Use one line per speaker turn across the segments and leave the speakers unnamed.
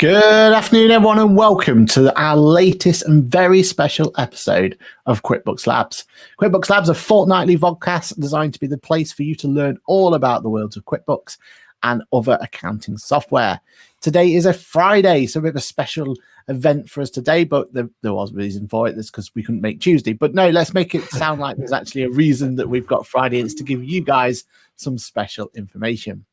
Good afternoon, everyone, and welcome to our latest and very special episode of QuickBooks Labs. QuickBooks Labs are a fortnightly podcast designed to be the place for you to learn all about the worlds of QuickBooks and other accounting software. Today is a Friday, so we have a special event for us today, but there was a reason for it. That's because we couldn't make Tuesday. But no, let's make it sound like there's actually a reason that we've got Friday. It's to give you guys some special information.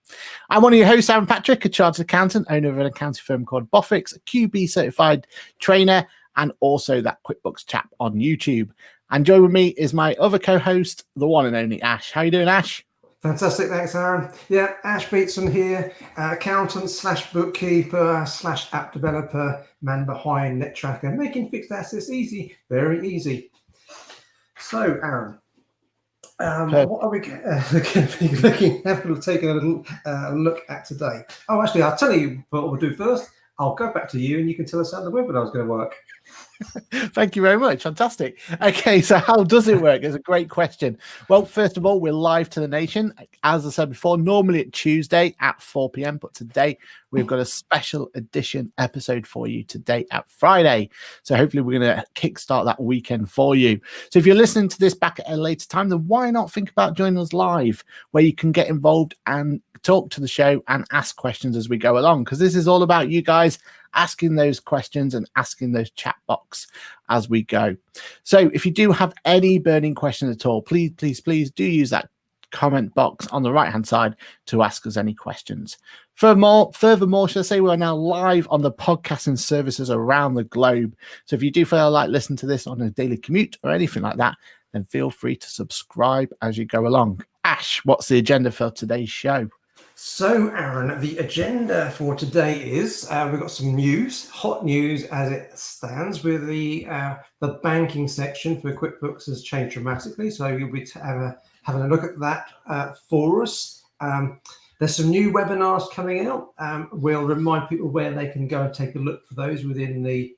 I'm one of your hosts, Aaron Patrick, a chartered accountant, owner of an accounting firm called Boffix, a QB certified trainer, and also that QuickBooks chap on YouTube. And joined with me is my other co-host, the one and only Ash. How you doing, Ash?
Fantastic, thanks, Aaron. Yeah, Ash Beatson here, accountant slash bookkeeper slash app developer, man behind NetTracker, making fixed assets easy, very easy. So, Aaron, what are we taking a little look at today? Oh, actually, I'll tell you what we'll do first. I'll go back to you and you can tell us how the webinar is going to work.
Thank you very much. Fantastic. Okay, so how does it work? It's a great question. Well, first of all, we're live to the nation. As I said before, normally at Tuesday at 4 p.m, but today we've got a special edition episode for you today at Friday. So hopefully we're going to kickstart that weekend for you. So if you're listening to this back at a later time, then why not think about joining us live, where you can get involved and talk to the show and ask questions as we go along, because this is all about you guys asking those questions and asking those chat box as we go. So if you do have any burning questions at all, please do use that comment box on the right hand side to ask us any questions. Furthermore, should I say, we are now live on the podcasting services around the globe. So if you do feel like listening to this on a daily commute or anything like that, then feel free to subscribe as you go along. Ash, what's the agenda for today's show?
So, Aaron, the agenda for today is we've got some news, hot news as it stands, with the banking section for QuickBooks has changed dramatically. So you'll be having a look at that for us. There's some new webinars coming out. We'll remind people where they can go and take a look for those within the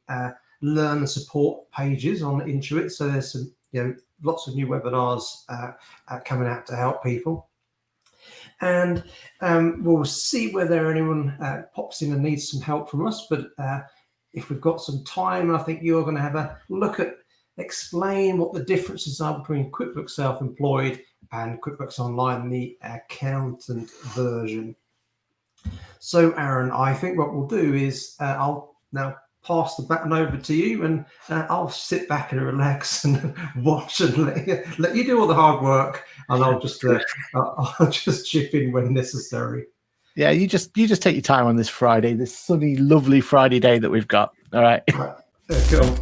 learn and support pages on Intuit. So there's some, lots of new webinars coming out to help people. And we'll see whether anyone pops in and needs some help from us. But if we've got some time, I think you're going to have a look at, explain what the differences are between QuickBooks Self-Employed and QuickBooks Online, the accountant version. So, Aaron, I think what we'll do is I'll now pass the baton over to you, and I'll sit back and relax and watch and let you do all the hard work, and I'll just chip in when necessary.
Yeah, you just take your time on this Friday, this sunny, lovely Friday day that we've got. All right.
Cool.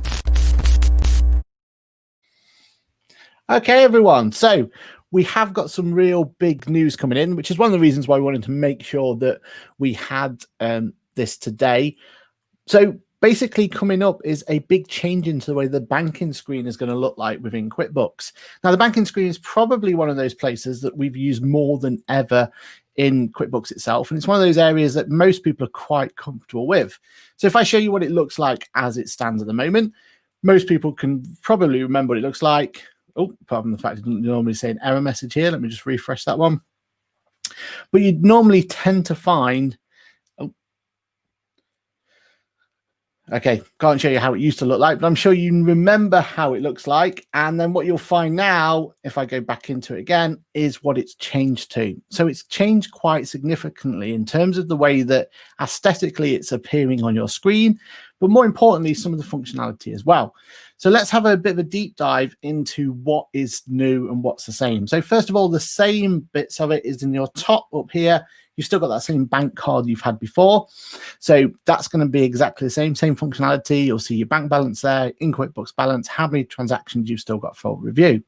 Okay, everyone. So we have got some real big news coming in, which is one of the reasons why we wanted to make sure that we had this today. So basically, coming up is a big change into the way the banking screen is going to look like within QuickBooks. Now, the banking screen is probably one of those places that we've used more than ever in QuickBooks itself. And it's one of those areas that most people are quite comfortable with. So if I show you what it looks like as it stands at the moment, most people can probably remember what it looks like. Oh, apart from the fact it doesn't normally say an error message here. Let me just refresh that one. But you'd normally tend to find... Okay, can't show you how it used to look like, but I'm sure you remember how it looks like. And then what you'll find now, if I go back into it again, is what it's changed to. So it's changed quite significantly in terms of the way that aesthetically it's appearing on your screen, but more importantly, some of the functionality as well. So let's have a bit of a deep dive into what is new and what's the same. So first of all, the same bits of it is in your top up here. You've still got that same bank card you've had before. So that's going to be exactly the same functionality. You'll see your bank balance there, in QuickBooks balance, how many transactions you've still got for review.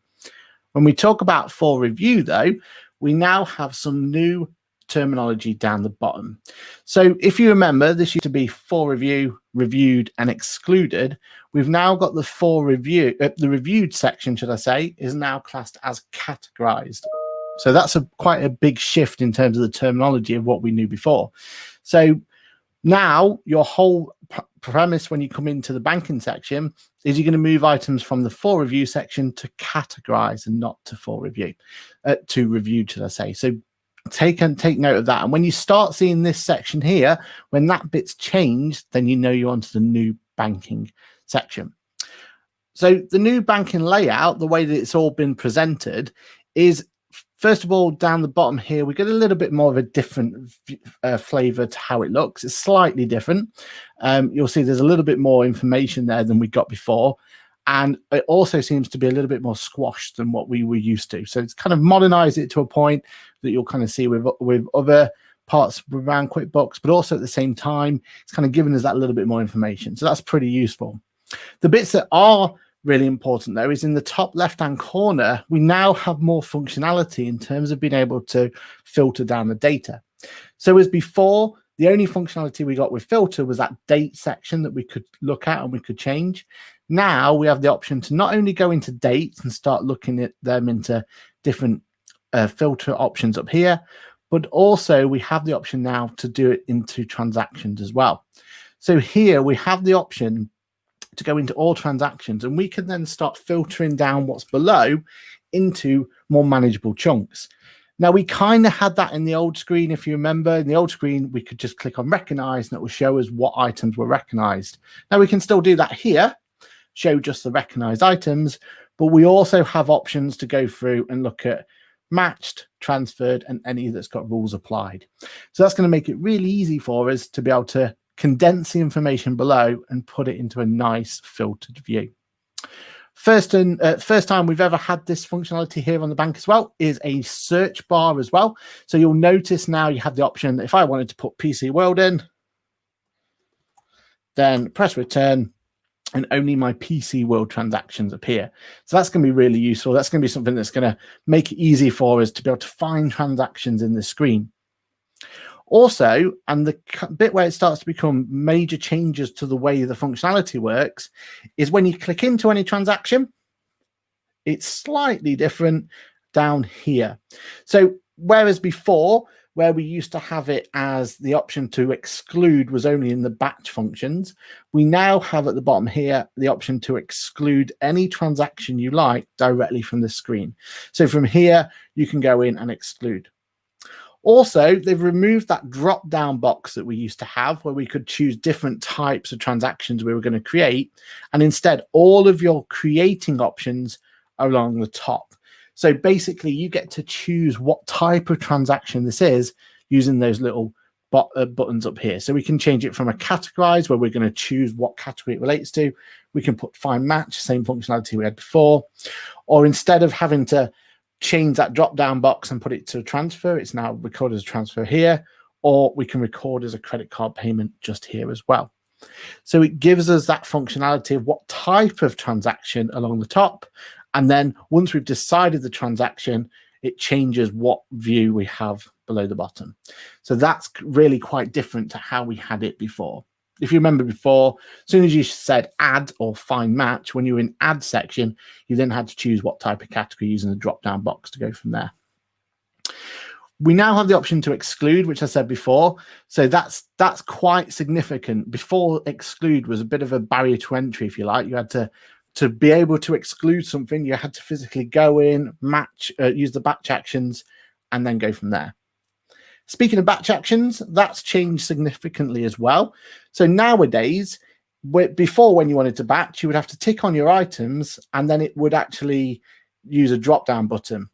When we talk about for review, though, we now have some new terminology down the bottom. So if you remember, this used to be for review, reviewed, and excluded. We've now got the for review, the reviewed section, should I say, is now classed as categorized. So that's quite a big shift in terms of the terminology of what we knew before. So now your whole premise when you come into the banking section is you're going to move items from the for review section to categorize and not to for review, to reviewed, should I say. So take note of that. And when you start seeing this section here, when that bit's changed, then you know you're onto the new banking section. So the new banking layout, the way that it's all been presented, is first of all, down the bottom here, we get a little bit more of a different flavor to how it looks. It's slightly different. You'll see there's a little bit more information there than we got before. And it also seems to be a little bit more squashed than what we were used to. So it's kind of modernized it to a point that you'll kind of see with other parts around QuickBooks, but also at the same time, it's kind of giving us that little bit more information. So that's pretty useful. The bits that are really important, though, is in the top left-hand corner, we now have more functionality in terms of being able to filter down the data. So as before, the only functionality we got with filter was that date section that we could look at and we could change. Now we have the option to not only go into dates and start looking at them into different filter options up here, but also we have the option now to do it into transactions as well. So here we have the option to go into all transactions, and we can then start filtering down what's below into more manageable chunks. Now, we kind of had that in the old screen. If you remember, in the old screen, we could just click on recognize and it will show us what items were recognized. Now, we can still do that here, show just the recognized items, but we also have options to go through and look at matched, transferred, and any that's got rules applied. So that's going to make it really easy for us to be able to condense the information below and put it into a nice filtered view. First time we've ever had this functionality here on the bank as well is a search bar as well. So you'll notice now you have the option, if I wanted to put PC World in, then press return and only my PC World transactions appear. So that's going to be really useful. That's going to be something that's going to make it easy for us to be able to find transactions in the screen. Also, and the bit where it starts to become major changes to the way the functionality works is when you click into any transaction, it's slightly different down here. So whereas before, where we used to have it as the option to exclude was only in the batch functions, we now have at the bottom here the option to exclude any transaction you like directly from the screen. So from here, you can go in and exclude. Also, they've removed that drop-down box that we used to have where we could choose different types of transactions we were going to create. And instead, all of your creating options are along the top. So basically, you get to choose what type of transaction this is using those little buttons up here. So we can change it from a categorize where we're going to choose what category it relates to. We can put find match, same functionality we had before. Or instead of having to change that drop down box and put it to transfer, it's now recorded as a transfer here, or we can record as a credit card payment just here as well. So it gives us that functionality of what type of transaction along the top. And then once we've decided the transaction, it changes what view we have below the bottom. So that's really quite different to how we had it before. If you remember before, as soon as you said add or find match, when you were in add section, you then had to choose what type of category using the drop-down box to go from there. We now have the option to exclude, which I said before. So that's quite significant. Before, exclude was a bit of a barrier to entry, if you like. You had to be able to exclude something, you had to physically go in, match, use the batch actions, and then go from there. Speaking of batch actions, that's changed significantly as well. So nowadays, before when you wanted to batch, you would have to tick on your items and then it would actually use a drop-down button.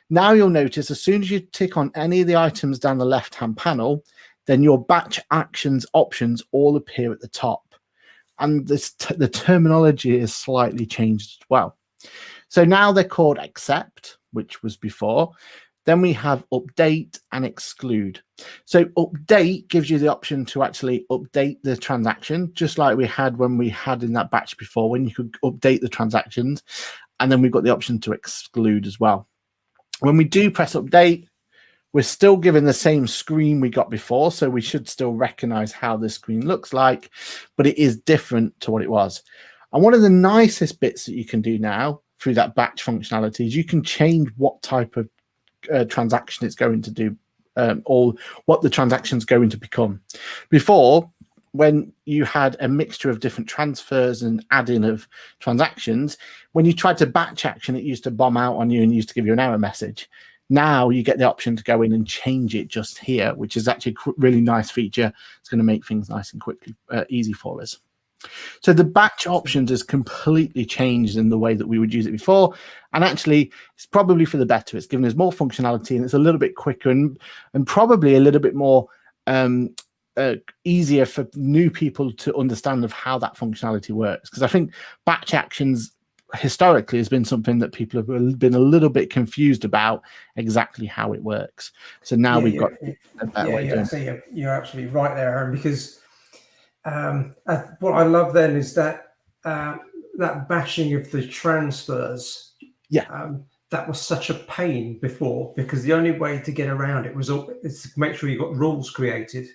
Now you'll notice as soon as you tick on any of the items down the left-hand panel, then your batch actions options all appear at the top. And the terminology is slightly changed as well. So now they're called accept, which was before. Then we have update and exclude. So update gives you the option to actually update the transaction, just like we had when we had in that batch before, when you could update the transactions. And then we've got the option to exclude as well. When we do press update, we're still given the same screen we got before. So we should still recognize how this screen looks like, but it is different to what it was. And one of the nicest bits that you can do now through that batch functionality is you can change what type of transaction it's going to do or what the transaction's going to become. Before, when you had a mixture of different transfers and add-in of transactions, when you tried to batch action, it used to bomb out on you and used to give you an error message. Now you get the option to go in and change it just here, which is actually a really nice feature. It's going to make things nice and quickly easy for us. So the batch options has completely changed in the way that we would use it before. And actually, it's probably for the better. It's given us more functionality, and it's a little bit quicker and probably a little bit more easier for new people to understand of how that functionality works. Because I think batch actions historically has been something that people have been a little bit confused about exactly how it works. So now we've got a better way of doing it.
So you're absolutely right there, Aaron, because what I love then is that that batching of the transfers. That was such a pain before, because the only way to get around it was to make sure you got rules created.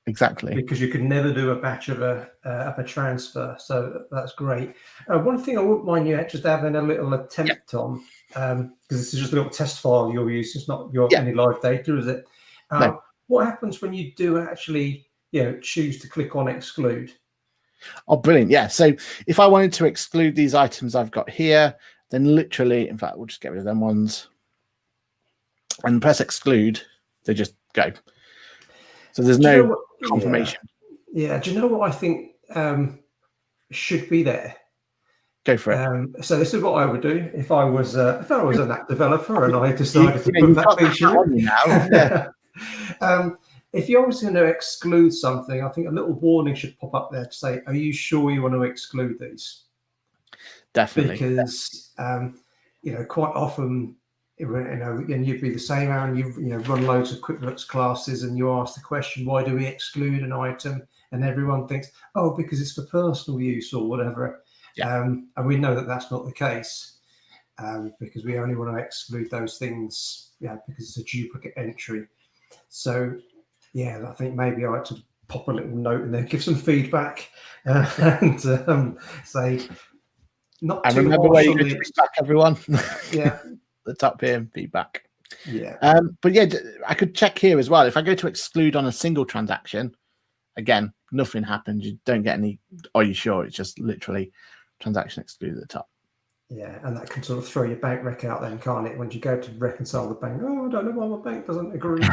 Exactly.
Because you could never do a batch of a transfer. So that's great. One thing I wouldn't mind you just having a little attempt on, because this is just a little test file you'll use. It's not any live data, is it?
No.
What happens when you do actually, choose to click on exclude?
Oh, brilliant. Yeah. So if I wanted to exclude these items I've got here, then literally, in fact, we'll just get rid of them ones and press exclude. They just go. So there's no confirmation.
Yeah. Do you know what I think should be there?
Go for it.
So this is what I would do if I was an app developer and I decided to put that feature in. Now. If you're obviously going to exclude something, I think a little warning should pop up there to say, "Are you sure you want to exclude these?"
Definitely.
Because quite often, and you'd be the same, Aaron. You run loads of QuickBooks classes, and you ask the question, "Why do we exclude an item?" And everyone thinks, "Oh, because it's for personal use or whatever." And we know that that's not the case, because we only want to exclude those things, because it's a duplicate entry. So, I think maybe I ought to pop a little note in there, give some feedback, and say, not too.
And remember where you go to feedback, everyone. The top here, feedback. But I could check here as well. If I go to exclude on a single transaction, again, nothing happens. You don't get any. Are you sure? It's just literally transaction exclude at the top.
Yeah, and that can sort of throw your bank rec out then, can't it? When you go to reconcile the bank, I don't know why my bank doesn't agree.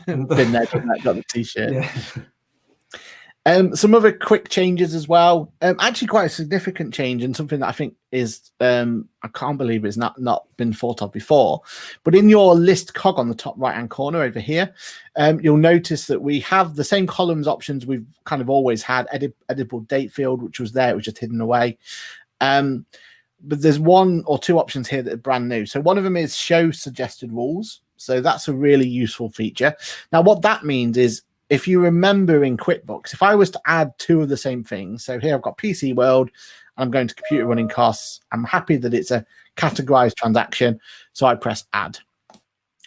Been there, done that, got the t-shirt. Some other quick changes as well. Actually, quite a significant change, and something that I think is I can't believe it's not been thought of before. But in your list cog on the top right-hand corner over here, you'll notice that we have the same columns options we've kind of always had. Editable date field, which was there, it was just hidden away. But there's one or two options here that are brand new. So one of them is show suggested rules. So that's a really useful feature. Now, what that means is, if you remember in QuickBooks, if I was to add two of the same things, so here I've got PC World, and I'm going to computer running costs. I'm happy that it's a categorized transaction, so I press add.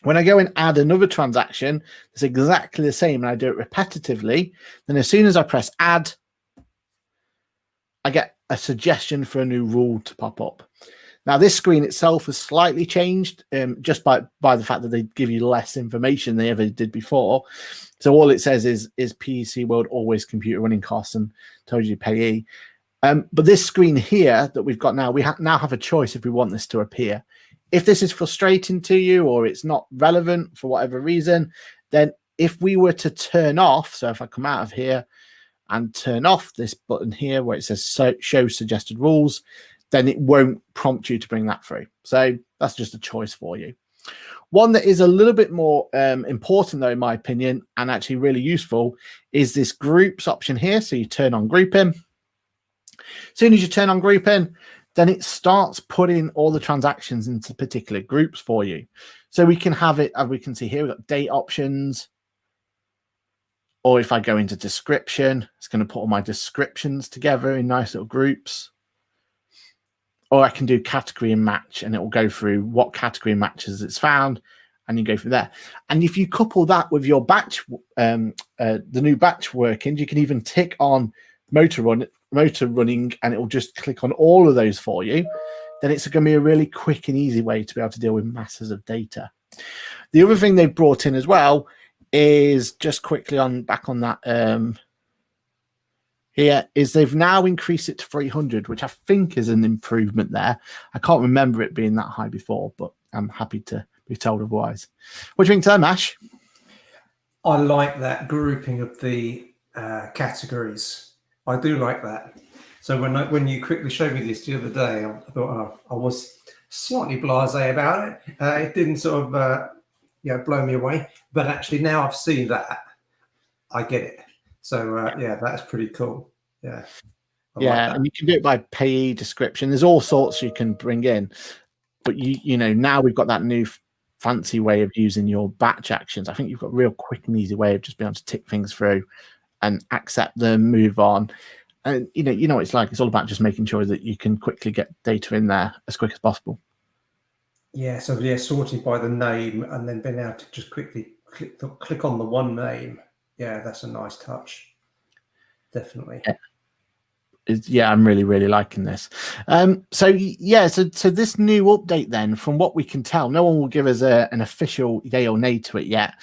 When I go and add another transaction, it's exactly the same, and I do it repetitively. Then as soon as I press add, I get a suggestion for a new rule to pop up. Now, this screen itself has slightly changed just by the fact that they give you less information than they ever did before. So all it says is PC World always computer running costs and tells you payee. But this screen here that we've got now, we now have a choice if we want this to appear. If this is frustrating to you or it's not relevant for whatever reason, then if we were to turn off, so if I come out of here and turn off this button here where it says show suggested rules, then it won't prompt you to bring that through. So that's just a choice for you. One that is a little bit more important, though, in my opinion, and actually really useful, is this groups option here. So you turn on grouping. As soon as you turn on grouping, then it starts putting all the transactions into particular groups for you. So we can have it, as we can see here, we've got date options. Or if I go into description, it's going to put all my descriptions together in nice little groups. Or I can do category and match, and it will go through what category matches it's found, and you go through there. And if you couple that with your batch, the new batch workings, you can even tick on motor running, and it will just click on all of those for you. Then it's going to be a really quick and easy way to be able to deal with masses of data. The other thing they've brought in as well is just quickly back on that. Here is they've now increased it to 300, which I think is an improvement there. I can't remember it being that high before, but I'm happy to be told otherwise. What do you think to that, Mash?
I like that grouping of the categories. I do like that. So when you quickly showed me this the other day, I thought, oh, I was slightly blasé about it. It didn't sort of blow me away. But actually, now I've seen that, I get it. So yeah, that's pretty cool. Yeah. I like that.
And you can do it by payee description. There's all sorts you can bring in, but you know, now we've got that new fancy way of using your batch actions. I think you've got a real quick and easy way of just being able to tick things through and accept them, move on. And you know what it's like. It's all about just making sure that you can quickly get data in there as quick as possible.
Yeah, so yeah, sorting by the name and then being able to just quickly click on the one name. Yeah, that's a nice touch. Definitely.
Yeah, I'm really liking this. So this new update, then, from what we can tell, no one will give us an official yay or nay to it yet.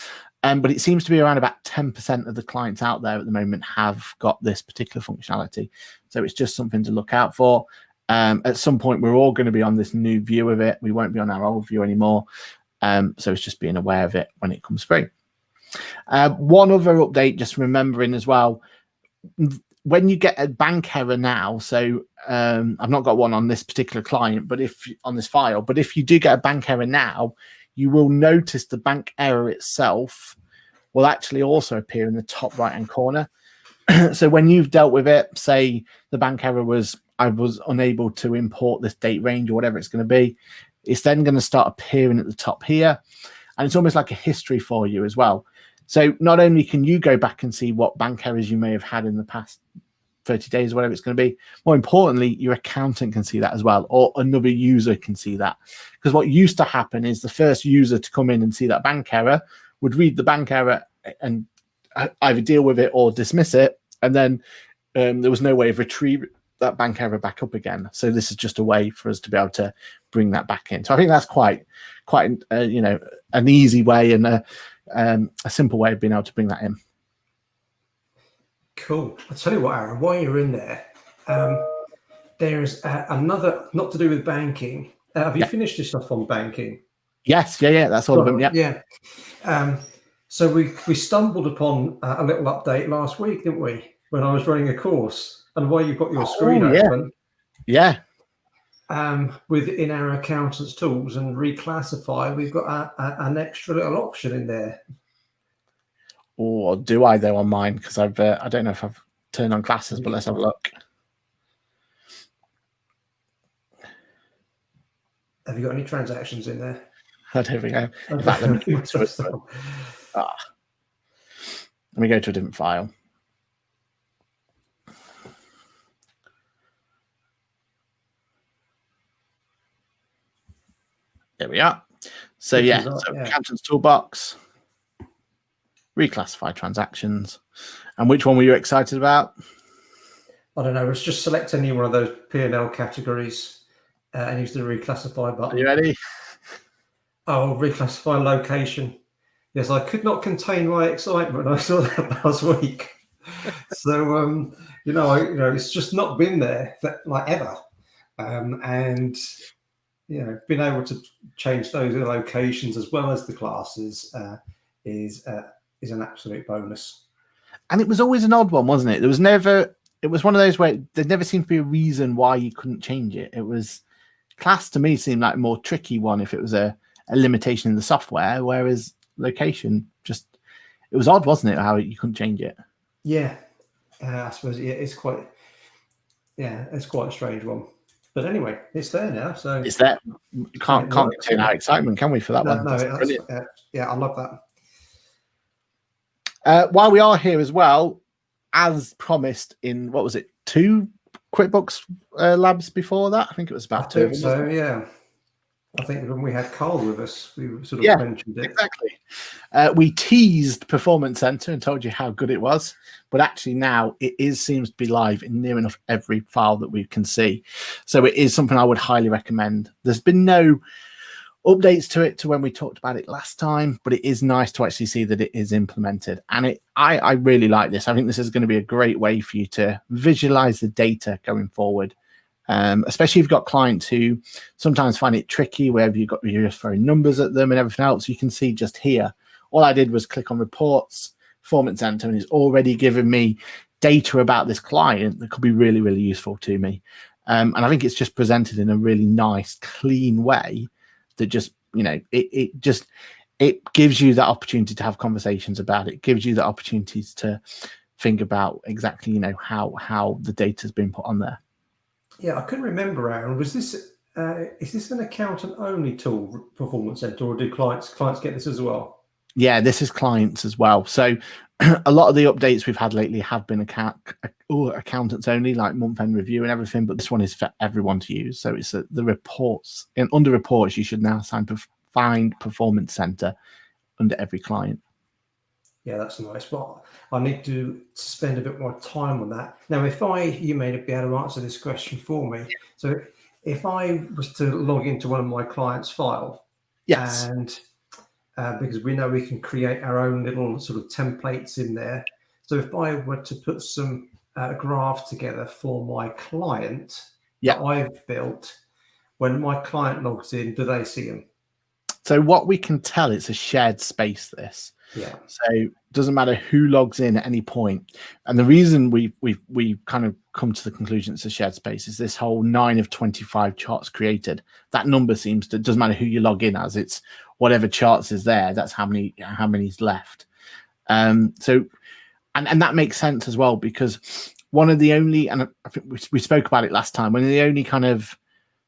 But it seems to be around about 10% of the clients out there at the moment have got this particular functionality. So it's just something to look out for. At some point, we're all going to be on this new view of it. We won't be on our old view anymore. So it's just being aware of it when it comes through. One other update, just remembering as well, when you get a bank error now, so I've not got one on this particular client, but if on this file, but if you do get a bank error now, you will notice the bank error itself will actually also appear in the top right hand corner. So when you've dealt with it, say the bank error was, I was unable to import this date range or whatever it's going to be, it's then going to start appearing at the top here. And it's almost like a history for you as well. So not only can you go back and see what bank errors you may have had in the past 30 days, whatever it's going to be, more importantly, your accountant can see that as well, or another user can see that. Because what used to happen is the first user to come in and see that bank error would read the bank error and either deal with it or dismiss it. And then there was no way of retrieving that bank error back up again. So this is just a way for us to be able to bring that back in. So I think that's quite an easy way and a simple way of being able to bring that in.
Cool. I'll tell you what, Aaron, while you're in there, there's another, not to do with banking. Have you finished your stuff on banking?
Yes. Yeah. That's all of them.
Yeah. So we stumbled upon a little update last week, didn't we? When I was running a course, and while you've got your screen open.
Yeah.
Within our accountant's tools and reclassify, we've got an extra little option in there.
Or do I though on mine? Because I don't know if I've turned on classes, but let's have a look.
Have you got any transactions in there?
I don't think I have. In fact, let me go to a different file. There we are. So accountant's toolbox, reclassify transactions. And which one were you excited about?
I don't know. Let's just select any one of those P&L categories and use the reclassify button.
Are you ready?
Oh, reclassify location. Yes, I could not contain my excitement when I saw that last week. So, it's just not been there like ever. And being able to change those locations as well as the classes is an absolute bonus.
And it was always an odd one, wasn't it? It was one of those where there never seemed to be a reason why you couldn't change it. It was class to me seemed like a more tricky one if it was a limitation in the software, whereas location it was odd, wasn't it, how you couldn't change it?
Yeah, I suppose it's quite a strange one. But anyway, it's there now. So
it's there. Can't contain our excitement, can we, for that one?
No, I love
that. While we are here as well, as promised in, what was it, 2 QuickBooks Labs before that? I think it was about 2 of them.
So, yeah. I think when we had Carl with us, we sort of mentioned it.
Exactly. We teased Performance Center and told you how good it was, but actually now it seems to be live in near enough every file that we can see. So it is something I would highly recommend. There's been no updates to it to when we talked about it last time, but it is nice to actually see that it is implemented. And I really like this. I think this is going to be a great way for you to visualize the data going forward Especially if you've got clients who sometimes find it tricky where you're just throwing numbers at them and everything else. You can see just here, all I did was click on reports, performance center, and it's already given me data about this client that could be really, really useful to me. And I think it's just presented in a really nice, clean way that just, it gives you that opportunity to have conversations about it, gives you the opportunities to think about exactly, how the data has been put on there.
Yeah, I couldn't remember, Aaron. Was this is this an accountant only tool, Performance Center, or do clients get this as well?
Yeah, this is clients as well. So a lot of the updates we've had lately have been accountants only, like month-end review and everything, but this one is for everyone to use. So it's the reports, and under reports, you should now find Performance Center under every client.
Yeah, that's nice. But I need to spend a bit more time on that. Now, you may be able to answer this question for me. So if I was to log into one of my clients' file,
yes,
and because we know we can create our own little sort of templates in there. So if I were to put some graphs together for my client that I've built, when my client logs in, do they see them?
So what we can tell, it's a shared space, this.
Yeah.
So it doesn't matter who logs in at any point. And the reason we've kind of come to the conclusion it's a shared space is this whole 9 of 25 charts created. That number doesn't matter who you log in as, it's whatever charts is there, that's how many's left. So that makes sense as well, because one of the only, and I think we spoke about it last time, one of the only kind of,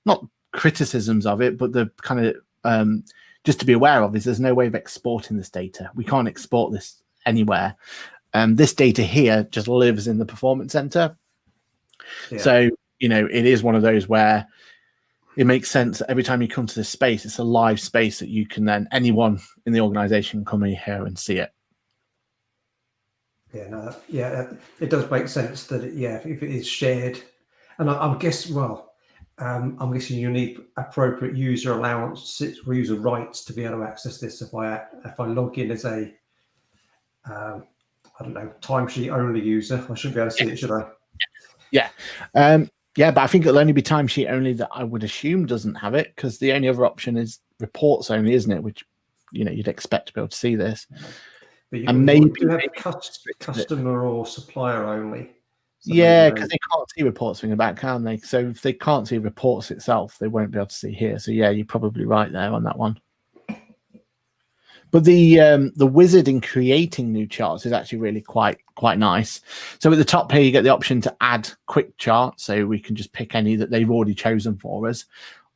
not criticisms of it, but the kind of just to be aware of is there's no way of exporting this data. We can't export this anywhere. This data here just lives in the Performance Center. Yeah. So, it is one of those where it makes sense that every time you come to this space, it's a live space that you can then, anyone in the organization come in here and see it.
Yeah, it does make sense that, if it is shared. And I'm guessing you need appropriate user allowance, user rights to be able to access this. If I log in as a, I don't know, timesheet only user, I shouldn't be able to see it, should I?
Yeah. But I think it'll only be timesheet only that I would assume doesn't have it, because the only other option is reports only, isn't it? Which, you'd expect to be able to see this.
But maybe have customer or supplier only.
So yeah, because they can't see reports from the back, can they? So if they can't see reports itself, they won't be able to see here. So yeah, you're probably right there on that one. But the wizard in creating new charts is actually really quite nice. So at the top here, you get the option to add quick charts. So we can just pick any that they've already chosen for us.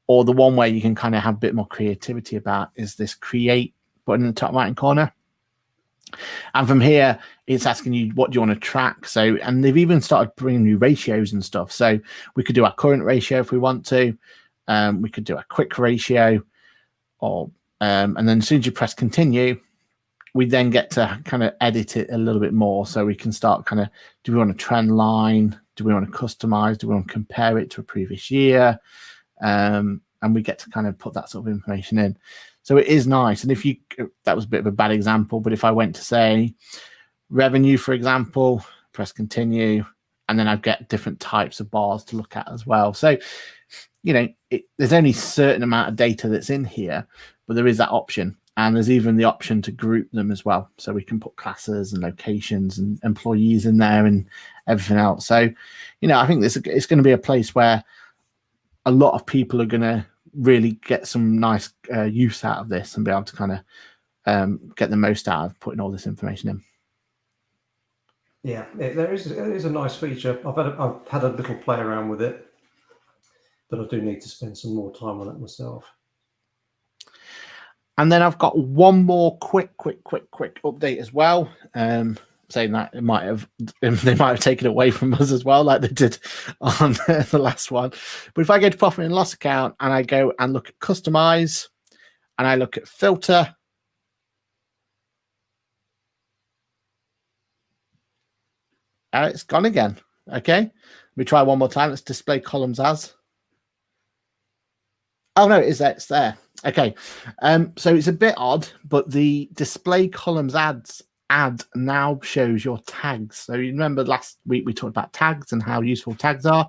Or the one where you can kind of have a bit more creativity about is this create button in the top right-hand corner. And from here, it's asking you, what do you want to track? So, and they've even started bringing new ratios and stuff. So we could do our current ratio if we want to. We could do a quick ratio, and then as soon as you press continue, we then get to kind of edit it a little bit more. So we can start kind of, do we want a trend line? Do we want to customize? Do we want to compare it to a previous year? And we get to kind of put that sort of information in. So it is nice. And that was a bit of a bad example, but if I went to say revenue, for example, press continue, and then I'd get different types of bars to look at as well. So, there's only a certain amount of data that's in here, but there is that option. And there's even the option to group them as well. So we can put classes and locations and employees in there and everything else. So, I think it's going to be a place where a lot of people are going to really get some nice use out of this and be able to kind of get the most out of putting all this information in.
Yeah, it is a nice feature. I've had a little play around with it, but I do need to spend some more time on it myself.
And then I've got one more quick update as well. Saying that they might have taken it away from us as well, like they did on the last one. But if I go to profit and loss account and I go and look at customize and I look at filter, it's gone again. Okay, let me try one more time. Let's display columns as. Oh no, it's there. Okay, so it's a bit odd, but the display columns ads add now shows your tags. So you remember last week we talked about tags and how useful tags are.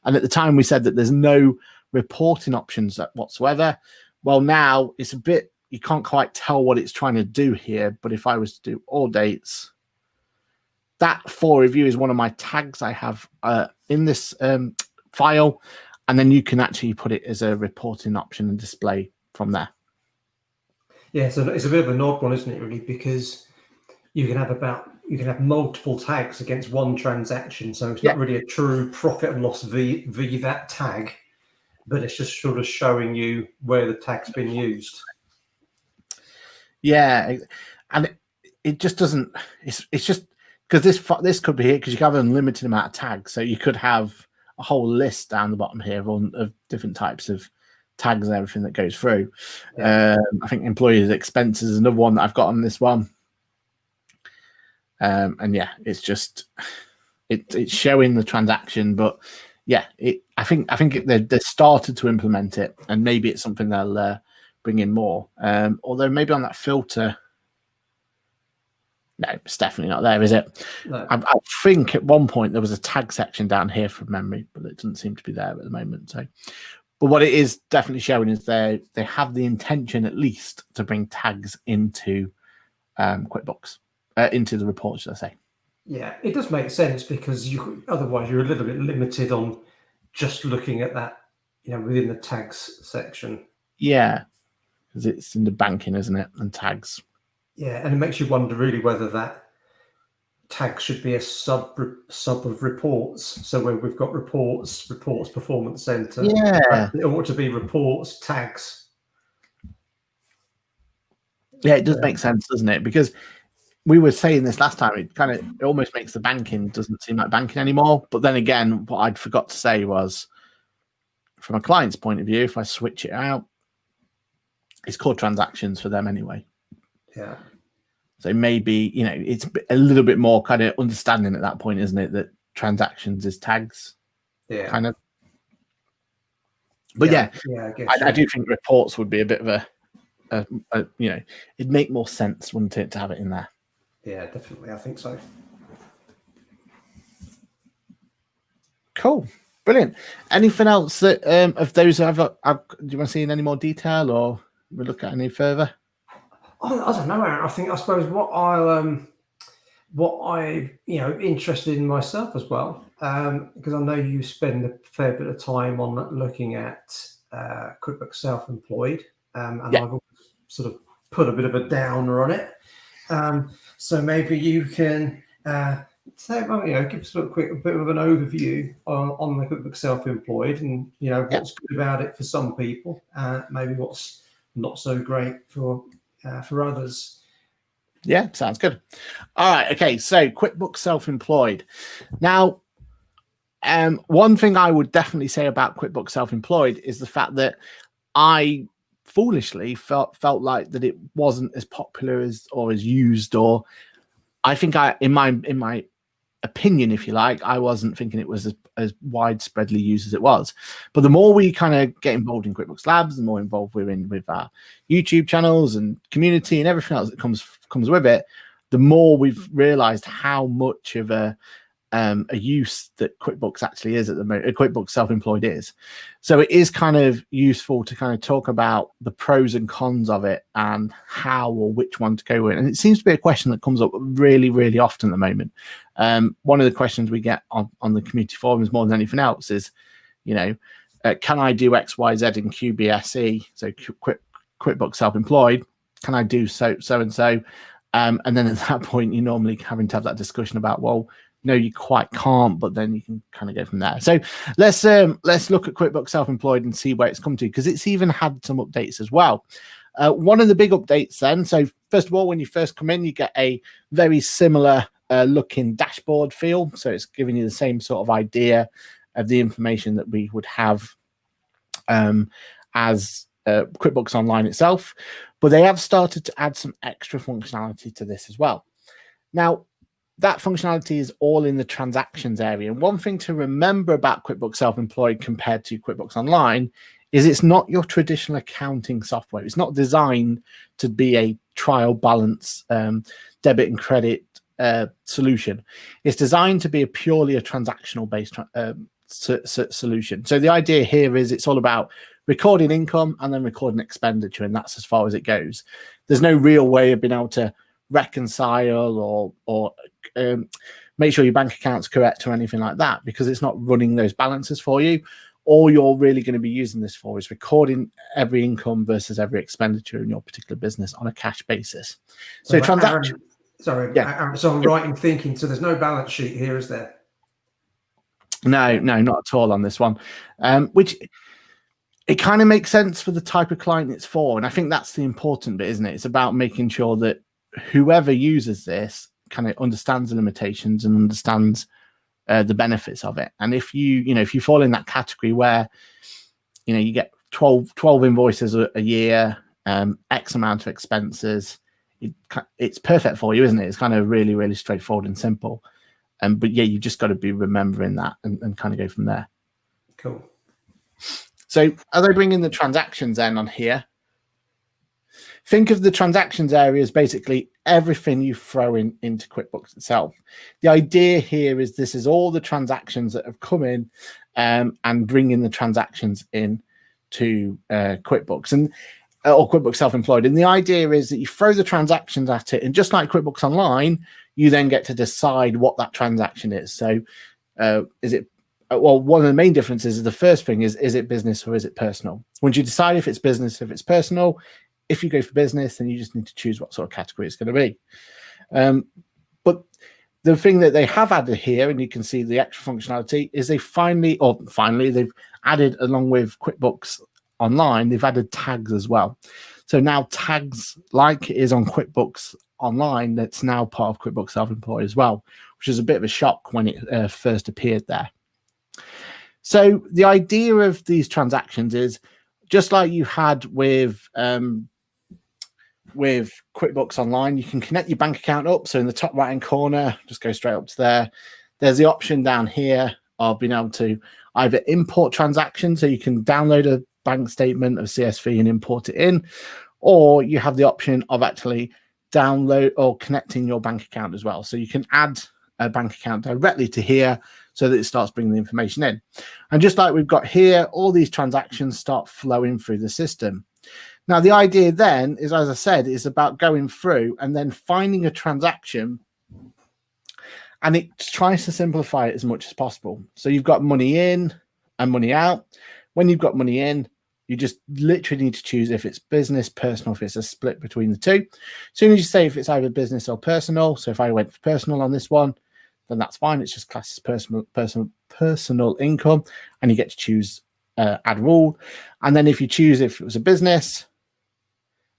And at the time we said that there's no reporting options whatsoever. Well, now it's a bit, you can't quite tell what it's trying to do here. But if I was to do all dates, that for review is one of my tags I have in this file. And then you can actually put it as a reporting option and display from there.
Yeah, so it's a bit of an odd one, isn't it, really? Because you can have multiple tags against one transaction. So it's not really a true profit and loss v that tag, but it's just sort of showing you where the tag's been used.
Yeah, and it just doesn't. It's just because this could be it because you have an unlimited amount of tags, so you could have a whole list down the bottom here of different types of tags and everything that goes through. I think employees' expenses is another one that I've got on this one. And yeah, it's just it's showing the transaction, but yeah, I think they started to implement it, and maybe it's something they'll bring in more. Although maybe on that filter, no, it's definitely not there, is it?
No.
I think at one point there was a tag section down here from memory, but it doesn't seem to be there at the moment. So, but what it is definitely showing is they have the intention at least to bring tags into QuickBooks, into the report, should I say?
Yeah, it does make sense because otherwise you're a little bit limited on just looking at that, within the tags section.
Yeah, because it's in the banking, isn't it? And tags.
Yeah, and it makes you wonder really whether that tag should be a sub of reports. So when we've got reports performance center, it ought to be reports tags.
Yeah, it does make sense, doesn't it? Because we were saying this last time, it almost makes the banking doesn't seem like banking anymore. But then again, what I'd forgot to say was, from a client's point of view, if I switch it out, it's called transactions for them anyway.
Yeah.
So maybe, it's a little bit more kind of understanding at that point, isn't it? That transactions is tags.
Yeah.
Kind of. But
I guess
I do think reports would be a bit of it'd make more sense, wouldn't it, to have it in there?
Yeah, definitely. I think so.
Cool. Brilliant. Anything else that of those do you want to see in any more detail, or we'll look at any further?
I don't know, Aaron. I suppose what I interested in myself as well, because I know you spend a fair bit of time on looking at QuickBooks Self-Employed, and I've sort of put a bit of a downer on it. So maybe you can say, give us a bit of an overview on the QuickBooks Self-Employed, and what's good about it for some people, maybe what's not so great for others.
Yeah, sounds good. All right. Okay. So QuickBooks Self-Employed. Now, one thing I would definitely say about QuickBooks Self-Employed is the fact that I foolishly felt like that it wasn't as popular as used, or I think in my opinion, if you like, I wasn't thinking it was as widespreadly used as it was. But the more we kind of get involved in QuickBooks Labs, the more involved we're in with our YouTube channels and community and everything else that comes with it, the more we've realized how much of a use that QuickBooks actually is at the moment. QuickBooks Self-Employed is. So it is kind of useful to kind of talk about the pros and cons of it and how or which one to go with. And it seems to be a question that comes up really, really often at the moment. One of the questions we get on the community forums more than anything else is, can I do X, Y, Z in QBSE? So QuickBooks Self-Employed. Can I do so and so? And then at that point, you're normally having to have that discussion about, well, no, you quite can't, but then you can kind of go from there. So let's look at QuickBooks Self-Employed and see where it's come to, because it's even had some updates as well. One of the big updates then, so first of all, when you first come in, you get a very similar looking dashboard feel. So it's giving you the same sort of idea of the information that we would have as QuickBooks Online itself. But they have started to add some extra functionality to this as well. Now, that functionality is all in the transactions area. And one thing to remember about QuickBooks Self-Employed compared to QuickBooks Online is it's not your traditional accounting software. It's not designed to be a trial balance debit and credit solution. It's designed to be a transactional based solution. So the idea here is it's all about recording income and then recording expenditure, and that's as far as it goes. There's no real way of being able to reconcile or make sure your bank account's correct or anything like that, because it's not running those balances for you. All you're really going to be using this for is recording every income versus every expenditure in your particular business on a cash basis. So transaction.
Aaron, so I'm right in thinking, so there's no balance sheet here, is there?
No, not at all on this one, which it kind of makes sense for the type of client it's for. And I think that's the important bit, isn't it? It's about making sure that whoever uses this kind of understands the limitations and understands the benefits of it. And if you fall in that category where you get 12 invoices a year, X amount of expenses, it's perfect for you, isn't it? It's kind of really, really straightforward and simple. But yeah, you just got to be remembering that and kind of go from there.
Cool.
So as I bring in the transactions then on here, think of the transactions area as basically everything you throw into QuickBooks itself. The idea here is this is all the transactions that have come in and bringing the transactions in to QuickBooks or QuickBooks Self-Employed. And the idea is that you throw the transactions at it, and just like QuickBooks Online, you then get to decide what that transaction is. So is it, well, one of the main differences is the first thing is it business or is it personal? Once you decide if it's business, if it's personal, if you go for business, then you just need to choose what sort of category it's going to be. But the thing that they have added here, and you can see the extra functionality, is they've they've added, along with QuickBooks Online, they've added tags as well. So now tags, like it is on QuickBooks Online, that's now part of QuickBooks Self-Employed as well, which is a bit of a shock when it first appeared there. So the idea of these transactions is just like you had with QuickBooks Online, you can connect your bank account up. So in the top right hand corner, just go straight up to there. There's the option down here of being able to either import transactions, so you can download a bank statement of CSV and import it in, or you have the option of actually download or connecting your bank account as well. So you can add a bank account directly to here so that it starts bringing the information in. And just like we've got here, all these transactions start flowing through the system. Now, the idea then is, as I said, is about going through and then finding a transaction, and it tries to simplify it as much as possible. So you've got money in and money out. When you've got money in, you just literally need to choose if it's business, personal, if it's a split between the two. As soon as you say if it's either business or personal, so if I went for personal on this one, then that's fine. It's just classed as personal income, and you get to choose add rule. And then if you choose if it was a business,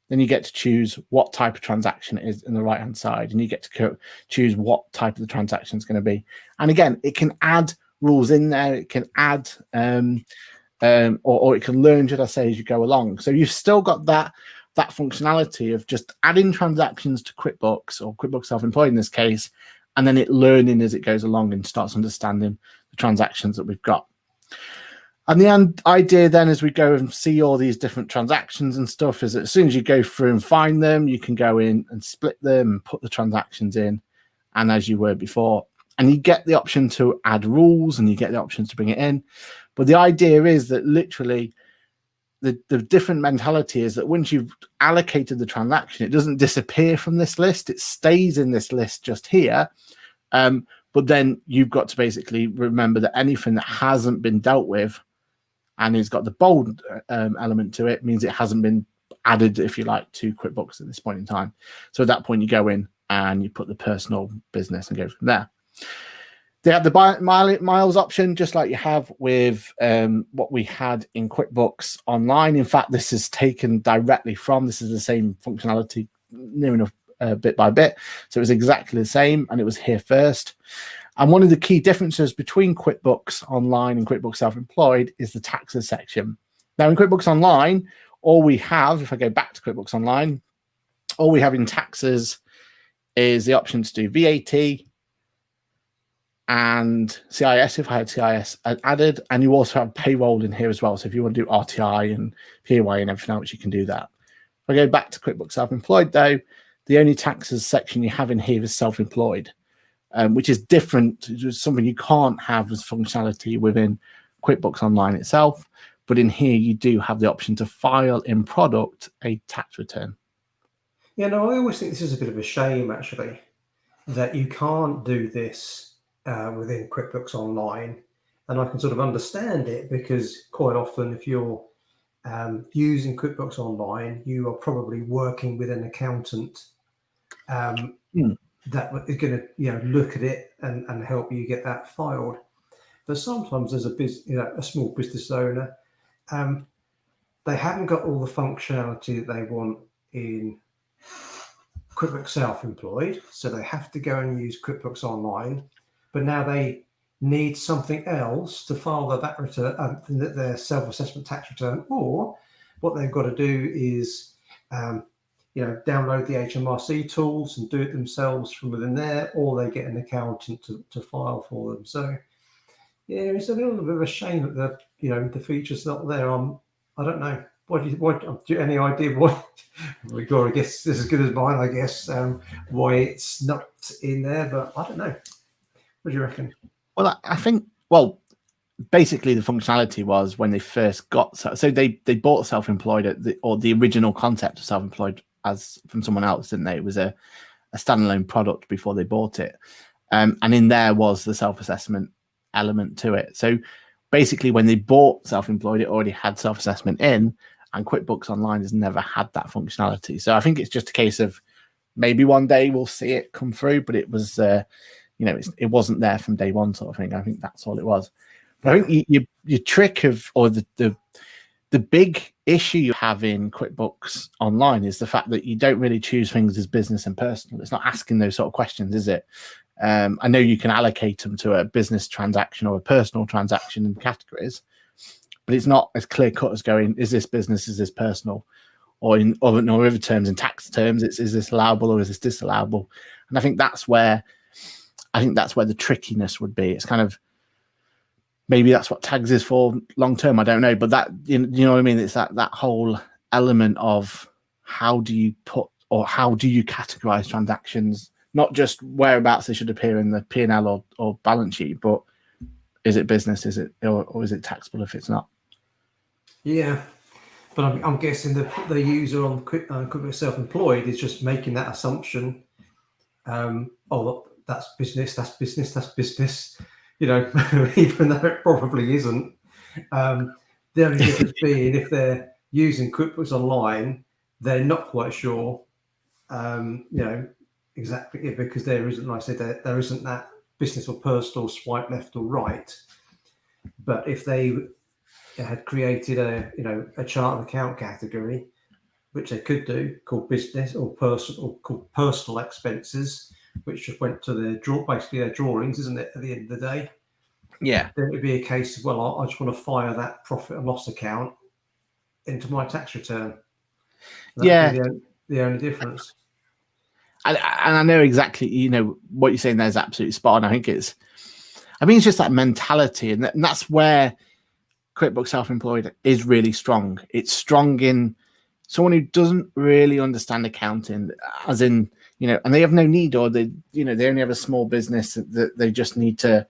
then you get to choose what type of transaction it is in the right hand side, and you get to choose what type of the transaction is going to be. And again, it can add rules in there. It can add or it can learn, should I say, as you go along. So you've still got that functionality of just adding transactions to QuickBooks, or QuickBooks Self-Employed in this case, and then it learning as it goes along and starts understanding the transactions that we've got. And the idea then, as we go and see all these different transactions and stuff, is that as soon as you go through and find them, you can go in and split them and put the transactions in, and as you were before. And you get the option to add rules, and you get the options to bring it in. But the idea is that literally the different mentality is that once you've allocated the transaction, it doesn't disappear from this list. It stays in this list just here. But then you've got to basically remember that anything that hasn't been dealt with and has got the bold element to it means it hasn't been added, if you like, to QuickBooks at this point in time. So at that point, you go in and you put the personal, business, and go from there. They have the miles option, just like you have with what we had in QuickBooks Online. In fact, this is taken directly from, this is the same functionality, near enough bit by bit. So it was exactly the same, and it was here first. And one of the key differences between QuickBooks Online and QuickBooks Self-Employed is the taxes section. Now, in QuickBooks Online, all we have, if I go back to QuickBooks Online, all we have in taxes is the option to do VAT and CIS, if I had CIS added, and you also have payroll in here as well. So if you want to do RTI and PAY and everything else, you can do that. If I go back to QuickBooks Self-Employed, though, the only taxes section you have in here is self-employed, which is different. It's something you can't have as functionality within QuickBooks Online itself. But in here, you do have the option to file in product a tax return.
Yeah, no, I always think this is a bit of a shame, actually, that you can't do this within QuickBooks Online. And I can sort of understand it, because quite often if you're using QuickBooks Online, you are probably working with an accountant that is going to look at it and help you get that filed. But sometimes as a small business owner, they haven't got all the functionality that they want in QuickBooks Self-Employed, so they have to go and use QuickBooks Online. But now they need something else to file their VAT return, their self-assessment tax return, or what they've got to do is download the HMRC tools and do it themselves from within there, or they get an accountant to file for them. So yeah, it's a little bit of a shame that the feature's not there. I don't know. Do you any idea why? I guess this is as good as mine, I guess. Why it's not in there, but I don't know. What do you reckon?
Well, I think basically the functionality was when they first got so they bought self-employed the original concept of self-employed as from someone else, didn't they? It was a standalone product before they bought it, and in there was the self-assessment element to it. So basically when they bought self-employed, it already had self-assessment in, and QuickBooks Online has never had that functionality. So I think it's just a case of maybe one day we'll see it come through, but it was it wasn't there from day one, sort of thing. I think that's all it was. But I think your trick or the big issue you have in QuickBooks Online is the fact that you don't really choose things as business and personal. It's not asking those sort of questions, is it? I know you can allocate them to a business transaction or a personal transaction in categories, but it's not as clear cut as going, is this business, is this personal? Or in other terms, in tax terms, is this allowable or is this disallowable? And I think that's where the trickiness would be. It's kind of, maybe that's what tags is for long term. I don't know, but that you know what I mean. It's that whole element of how do you categorize transactions, not just whereabouts they should appear in the P&L or balance sheet, but is it business? Is it or is it taxable if it's not?
Yeah, but I'm guessing the user on QuickBooks Self-Employed is just making that assumption. Look, that's business. That's business. That's business. Even though it probably isn't. The only difference being if they're using QuickBooks Online, they're not quite sure, exactly, because there isn't, like I said, there isn't that business or personal swipe left or right. But if they had created a chart of account category, which they could do, called business or personal, or called personal expenses, which just went to basically their drawings, isn't it, at the end of the day?
Yeah.
Then it would be a case of, well, I just want to fire that profit and loss account into my tax return. That'd be the only difference.
And I know exactly, what you're saying there is absolutely spot on. I think it's just that mentality, and that's where QuickBooks Self-Employed is really strong. It's strong in someone who doesn't really understand accounting, as in, and they have no need, or they only have a small business that they just need to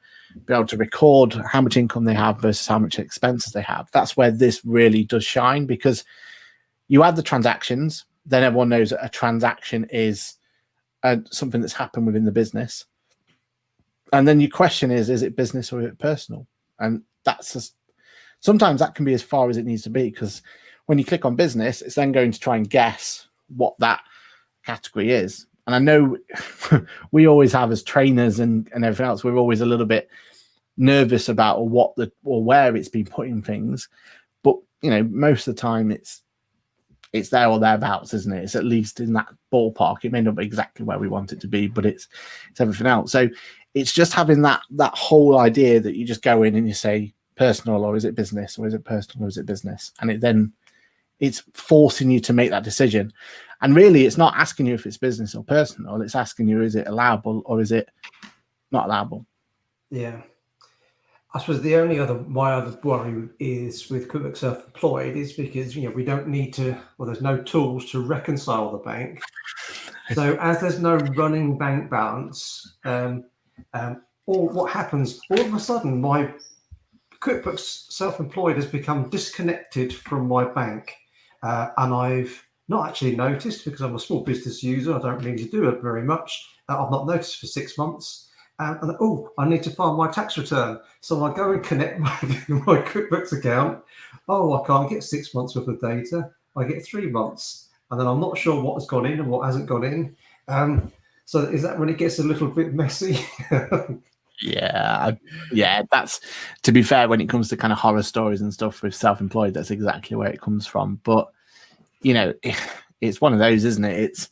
be able to record how much income they have versus how much expenses they have. That's where this really does shine, because you add the transactions, then everyone knows that a transaction is something that's happened within the business. And then your question is it business or is it personal? And sometimes that can be as far as it needs to be, because when you click on business, it's then going to try and guess what that category is. And I know we always have, as trainers and everything else, we're always a little bit nervous about where it's been putting things. But most of the time it's there or thereabouts, isn't it? It's at least in that ballpark. It may not be exactly where we want it to be, but it's everything else. So it's just having that whole idea that you just go in and you say personal, or is it business, or is it personal, or is it business? And it's forcing you to make that decision. And really, it's not asking you if it's business or personal. It's asking you, is it allowable or is it not allowable?
Yeah. I suppose my other worry is with QuickBooks Self-Employed is because, we don't need to, there's no tools to reconcile the bank. So as there's no running bank balance, or what happens, all of a sudden my QuickBooks Self-Employed has become disconnected from my bank. And I've not actually noticed because I'm a small business user. I don't really need to do it very much. I've not noticed for 6 months. And oh, I need to file my tax return. So I go and connect my QuickBooks account. Oh, I can't get 6 months worth of data. I get 3 months. And then I'm not sure what has gone in and what hasn't gone in. So is that when it gets a little bit messy?
Yeah, that's, to be fair, when it comes to kind of horror stories and stuff with self-employed, that's exactly where it comes from. But it's one of those, isn't it? It's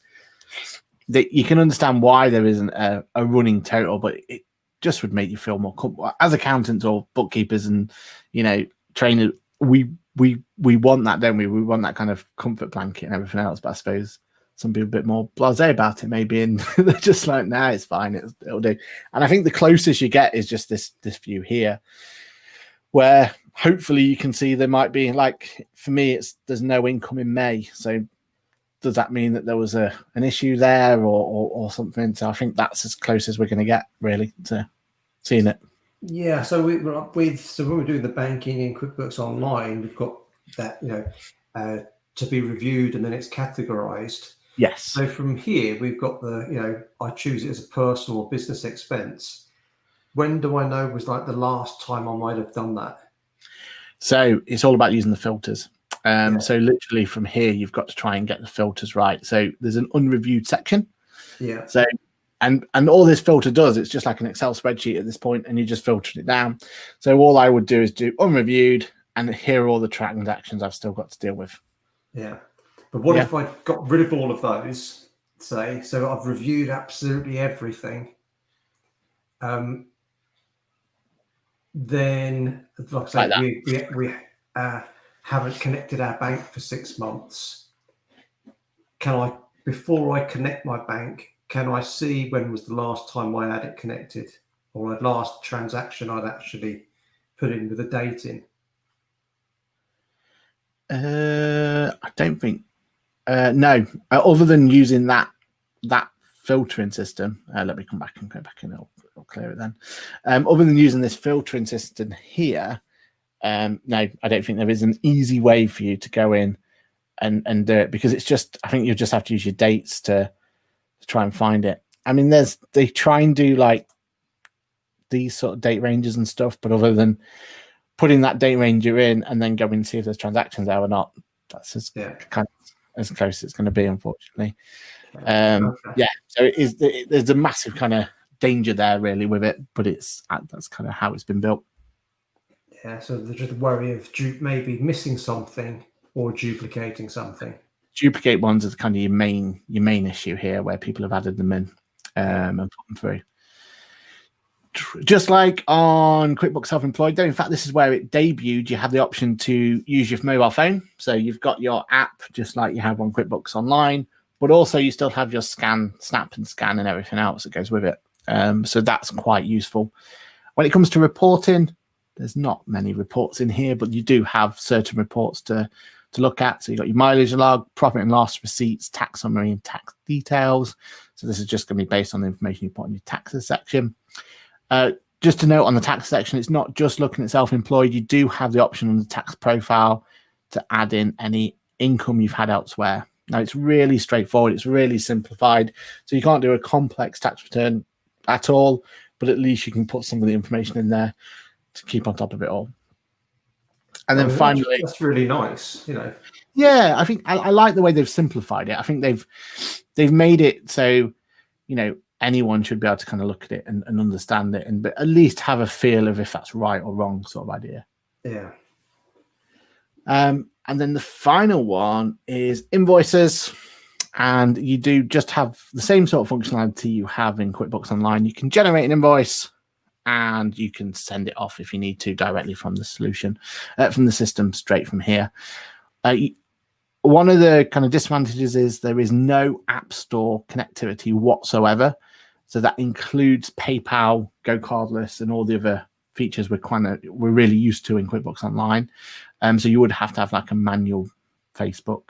that you can understand why there isn't a running total, but it just would make you feel more comfortable as accountants or bookkeepers and trainers. We want that, don't we? We want that kind of comfort blanket and everything else. But I suppose some people are a bit more blasé about it, maybe, and they're just like, nah, it's fine, it'll do. And I think the closest you get is just this view here, where hopefully you can see there might be, like, for me, there's no income in May. So does that mean that there was an issue there or something? So I think that's as close as we're going to get, really, to seeing it.
Yeah, so when we're doing the banking in QuickBooks Online, we've got that to be reviewed and then it's categorized.
Yes.
So from here we've got the I choose it as a personal or business expense. When do I know was like the last time I might have done that?
So it's all about using the filters. So literally from here you've got to try and get the filters right. So there's an unreviewed section.
Yeah.
So and all this filter does, it's just like an Excel spreadsheet at this point, and you just filtered it down. So all I would do is do unreviewed, and here are all the transactions I've still got to deal with.
Yeah. But what if I got rid of all of those, say, so I've reviewed absolutely everything. Then, like I say, we haven't connected our bank for 6 months. Before I connect my bank, can I see when was the last time I had it connected, or the last transaction I'd actually put in with a date in?
I don't think. No, other than using that filtering system. Let me come back and go back and it'll clear it then. Other than using this filtering system here, no, I don't think there is an easy way for you to go in and do it, because it's just, I think you just have to use your dates to try and find it. I mean, they try and do like these sort of date ranges and stuff, but other than putting that date range you're in and then going and see if there's transactions there or not, that's kind of as close as it's going to be, unfortunately. So there's a massive kind of danger there, really, with it, but that's kind of how it's been built.
Yeah, so there's just a worry of maybe missing something or duplicating something.
Duplicate ones is kind of your main issue here, where people have added them in and put them through. Just like on QuickBooks Self-Employed, though, in fact, this is where it debuted. You have the option to use your mobile phone. So you've got your app, just like you have on QuickBooks Online, but also you still have your snap and scan and everything else that goes with it. So that's quite useful. When it comes to reporting, there's not many reports in here, but you do have certain reports to look at. So you've got your mileage log, profit and loss, receipts, tax summary, and tax details. So this is just going to be based on the information you put in your taxes section. Just to note on the tax section, it's not just looking at self-employed. You do have the option on the tax profile to add in any income you've had elsewhere. Now, it's really straightforward. It's really simplified. So you can't do a complex tax return at all, but at least you can put some of the information in there to keep on top of it all. And then finally,
that's really nice,
Yeah, I think I like the way they've simplified it. I think they've made it so, anyone should be able to kind of look at it and understand it, but at least have a feel of if that's right or wrong sort of idea.
Yeah.
And then the final one is invoices. And you do just have the same sort of functionality you have in QuickBooks Online. You can generate an invoice and you can send it off if you need to directly from the solution, from the system straight from here. One of the kind of disadvantages is there is no app store connectivity whatsoever. So that includes PayPal, Go Cardless, and all the other features we're really used to in QuickBooks Online. So you would have to have like a manual Facebook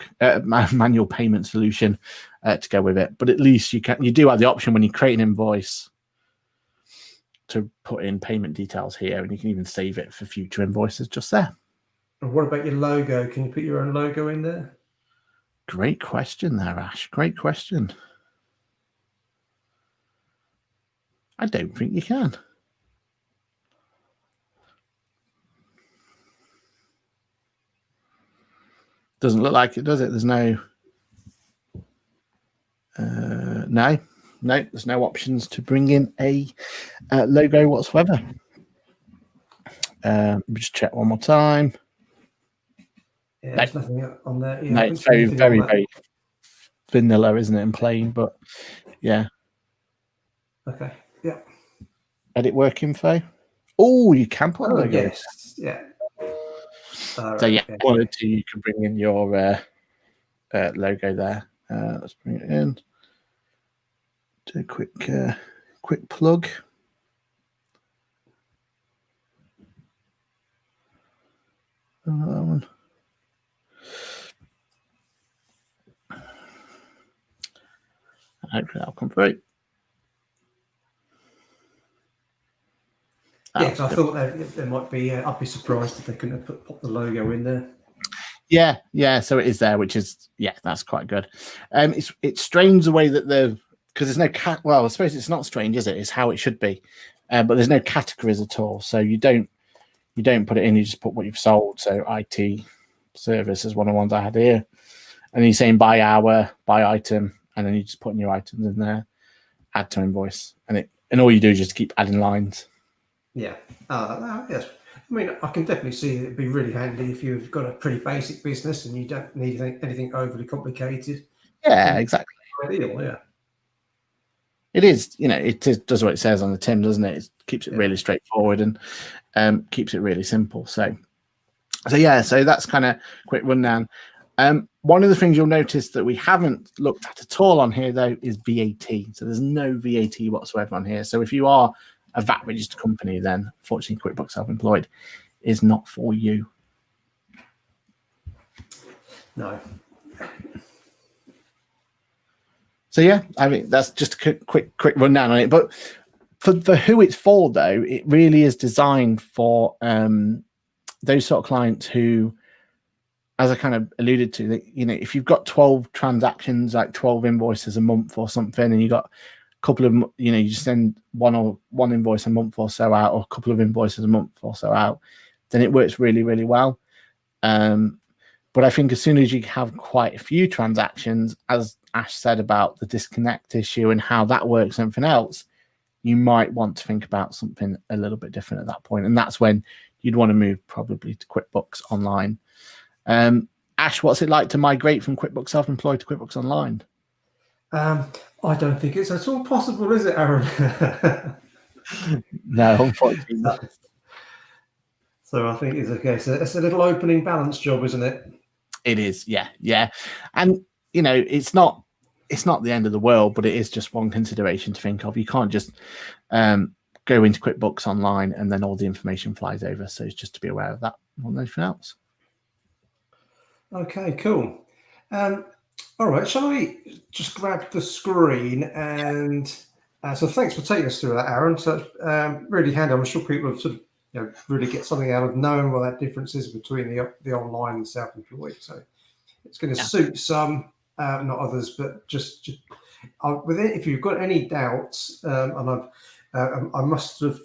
manual payment solution to go with it. But at least you do have the option when you create an invoice to put in payment details here, and you can even save it for future invoices just there.
And what about your logo? Can you put your own logo in there?
Great question there, Ash. Great question. I don't think you can. Doesn't look like it, does it? There's no no, there's no options to bring in a logo whatsoever. Just check one more time.
Yeah, there's nothing on there. Yeah,
no, it's very, very vanilla, isn't it, and plain, but yeah.
Okay, yeah.
Edit work info. Oh, you can put a logo.
Yes, yeah.
So yeah, one or two, you can bring in your logo there. Let's bring it in. Do a quick plug. Another one. Hopefully that'll come through.
Yeah, so I thought there might be. I'd be surprised if they couldn't have pop the logo in there.
Yeah. So it is there, which is that's quite good. It's strange the way that because there's no well, I suppose it's not strange, is it? It's how it should be, but there's no categories at all. So you don't put it in. You just put what you've sold. So IT service is one of the ones I had here, and you're saying by hour, by item, and then you just put new items in there, add to invoice, and all you do is just keep adding lines.
Yeah. Yes. I mean, I can definitely see it'd be really handy if you've got a pretty basic business and you don't need anything overly complicated.
Yeah, exactly.
Ideal, yeah.
It is, it does what it says on the tin, doesn't it? It keeps it really straightforward and keeps it really simple. So that's kind of quick rundown. One of the things you'll notice that we haven't looked at all on here, though, is VAT. So there's no VAT whatsoever on here. So if you are a VAT registered company, then unfortunately QuickBooks Self-Employed is not for you.
No.
So yeah, I mean that's just a quick rundown on it. But for who it's for, though, it really is designed for those sort of clients who, as I kind of alluded to, that if you've got 12 transactions, like 12 invoices a month or something, and you got a couple of you just send one invoice a month or so out, or a couple of invoices a month or so out, then it works really, really well. But I think as soon as you have quite a few transactions, as Ash said about the disconnect issue and how that works and everything else, you might want to think about something a little bit different at that point. And that's when you'd want to move probably to QuickBooks Online. Ash, what's it like to migrate from QuickBooks Self-Employed to QuickBooks Online?
I don't think it's at all possible, is it, Aaron?
No, unfortunately not.
So I think it's okay. So it's a little opening balance job, isn't it?
It is, yeah. And it's not the end of the world, but it is just one consideration to think of. You can't just go into QuickBooks Online and then all the information flies over. So it's just to be aware of that more than anything else.
Okay, cool. All right, shall we just grab the screen? And so thanks for taking us through that, Aaron. So really handy. I'm sure people have sort of really get something out of knowing what that difference is between the online and self-employed. So it's going to suit some, not others, but just with it, if you've got any doubts, and I must have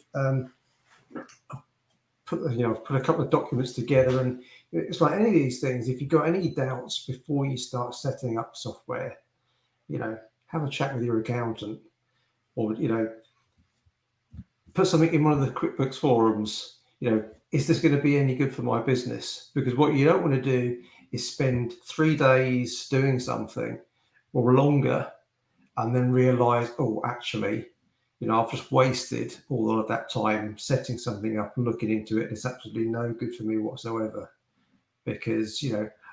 put a couple of documents together, and it's like any of these things. If you've got any doubts before you start setting up software, have a chat with your accountant, or put something in one of the QuickBooks forums. Is this going to be any good for my business? Because what you don't want to do is spend 3 days doing something or longer and then realize, oh, actually, I've just wasted all of that time setting something up and looking into it. It's absolutely no good for me whatsoever, because,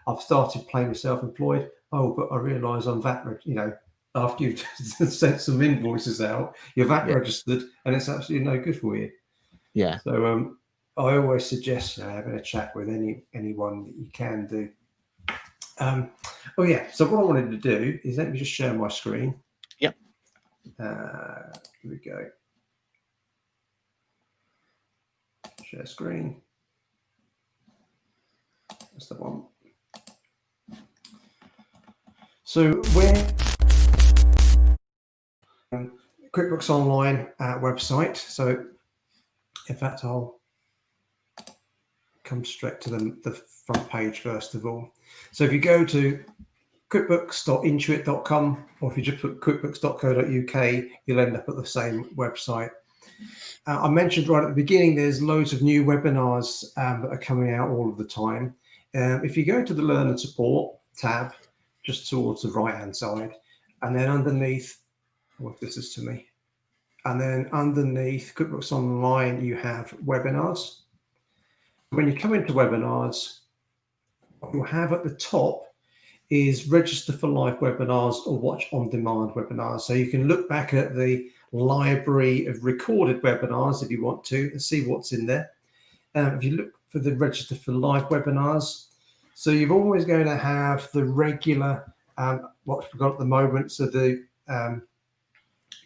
I've started playing with self-employed. Oh, but I realize I'm VAT, after you've sent some invoices out, you're VAT registered, and it's absolutely no good for you.
Yeah.
So I always suggest having a chat with anyone that you can do. Oh yeah, so what I wanted to do is, let me just share my screen.
Yep.
Here we go. Share screen. That's the one. So we're QuickBooks Online website. So in fact, I'll come straight to the front page first of all. So if you go to quickbooks.intuit.com, or if you just put quickbooks.co.uk, you'll end up at the same website. I mentioned right at the beginning, there's loads of new webinars that are coming out all of the time. If you go to the Learn and Support tab, just towards the right-hand side, and then underneath, what this is to me, and then underneath QuickBooks Online, you have webinars. When you come into webinars, what you'll have at the top is register for live webinars or watch on demand webinars. So you can look back at the library of recorded webinars if you want to and see what's in there. If you look for the register for live webinars, so you're always going to have the regular, what we've got at the moment, so the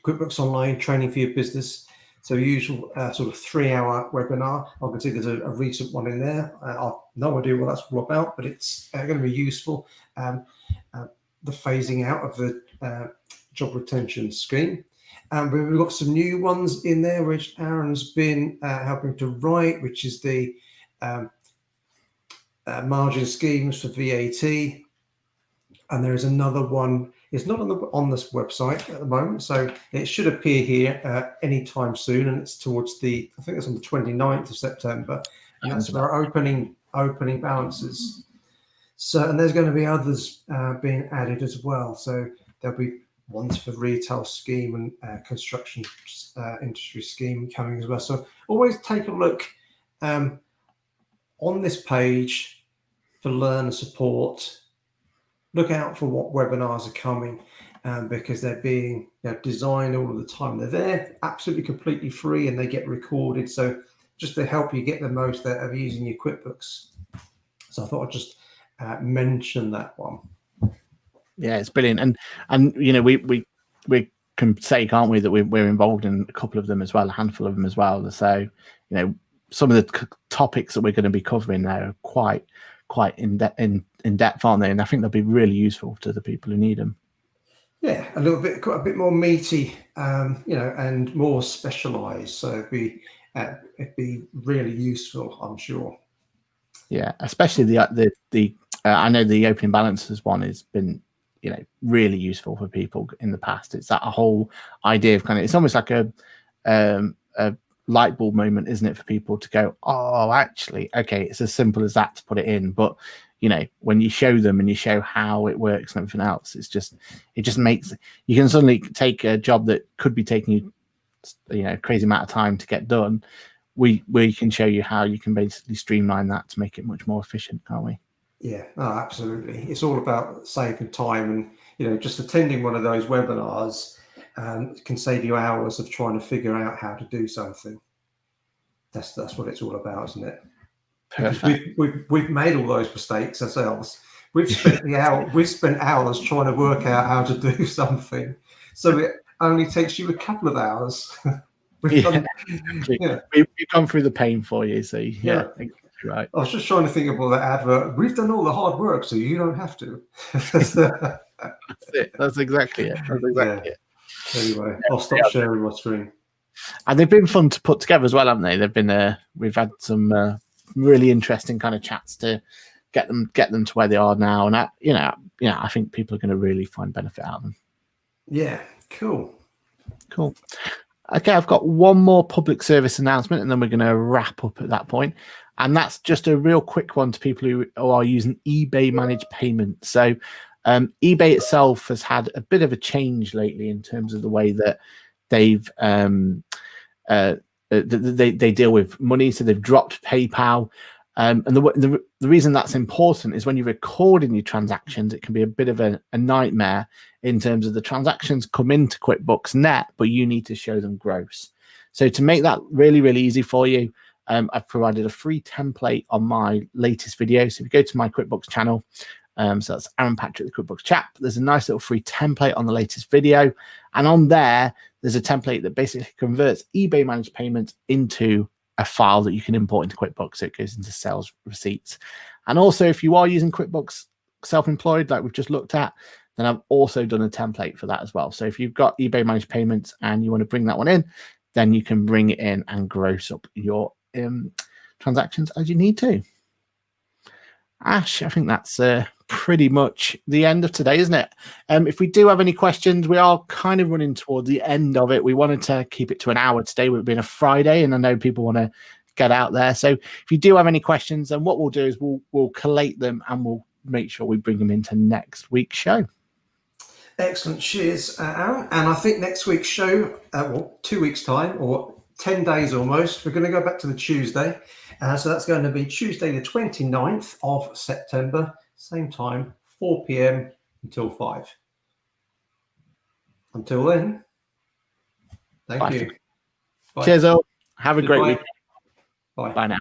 QuickBooks Online training for your business. So usual sort of 3-hour webinar. I can see there's a recent one in there. I've no idea what that's all about, but it's going to be useful. The phasing out of the job retention scheme. We've got some new ones in there, which Aaron's been helping to write, which is the margin schemes for VAT. And there is another one. It's not on this website at the moment, so it should appear here anytime soon. And it's towards the, I think it's on the 29th of September, and that's for opening balances. So, and there's going to be others being added as well. So there'll be ones for retail scheme and construction industry scheme coming as well. So always take a look on this page for Learn and Support. Look out for what webinars are coming because they're being designed all of the time. They're there absolutely completely free and they get recorded. So just to help you get the most out of using your QuickBooks. So I thought I'd just mention that one.
Yeah, it's brilliant. And you know, we can say, can't we, that we're involved in a couple of them as well, a handful of them as well. So, you know, some of the topics that we're going to be covering there are quite in depth, aren't they? And I think they'll be really useful to the people who need them. Yeah,
quite a bit more meaty, you know, and more specialised. So it'd be really useful, I'm sure.
Yeah, especially the I know the opening balances one has been, you know, really useful for people in the past. It's that whole idea of it's almost like a light bulb moment, isn't it, for people to go, oh, actually, okay, it's as simple as that to put it in. But you know, when you show them and you show how it works and everything else, it just makes, you can suddenly take a job that could be taking you, you know, a crazy amount of time to get done. We can show you how you can basically streamline that to make it much more efficient, can't we?
Yeah, no, absolutely. It's all about saving time, and you know, just attending one of those webinars can save you hours of trying to figure out how to do something. That's what it's all about, isn't it?
Perfect.
We've made all those mistakes ourselves. We've spent hours trying to work out how to do something, so it only takes you a couple of hours. We've
gone through the pain for you, so yeah. Right.
I was just trying to think of all that advert. We've done all the hard work, so you don't have to.
That's it. That's exactly it. It.
Anyway, I'll stop sharing my screen.
And they've been fun to put together as well, haven't they? They've been. We've had some really interesting kind of chats to get them to where they are now, and I think people are going to really find benefit out of them.
Yeah. Cool.
Okay, I've got one more public service announcement, and then we're going to wrap up at that point. And that's just a real quick one to people who are using eBay managed payments. So eBay itself has had a bit of a change lately in terms of the way that they've they deal with money. So they've dropped PayPal. And the reason that's important is when you're recording your transactions, it can be a bit of a nightmare in terms of the transactions come into QuickBooks net, but you need to show them gross. So to make that really, really easy for you, I've provided a free template on my latest video. So if you go to my QuickBooks channel, So that's Aaron Patrick, the QuickBooks chap. There's a nice little free template on the latest video. And on there, there's a template that basically converts eBay managed payments into a file that you can import into QuickBooks. So it goes into sales receipts. And also, if you are using QuickBooks Self-Employed, like we've just looked at, then I've also done a template for that as well. So if you've got eBay managed payments and you want to bring that one in, then you can bring it in and gross up your transactions as you need to. Ash, I think that's pretty much the end of today, isn't it? If we do have any questions, we are kind of running towards the end of it. We wanted to keep it to an hour today with it being a Friday, and I know people want to get out there. So if you do have any questions, then what we'll do is we'll collate them and we'll make sure we bring them into next week's show.
Excellent. Cheers, Aaron. And I think next week's show, well, 2 weeks' time or 10 days almost, we're going to go back to the Tuesday. So that's going to be Tuesday, the 29th of September, same time, 4 p.m. until 5. Until then, thank you. Bye.
Cheers, all. Have a great week.
Bye.
Bye now.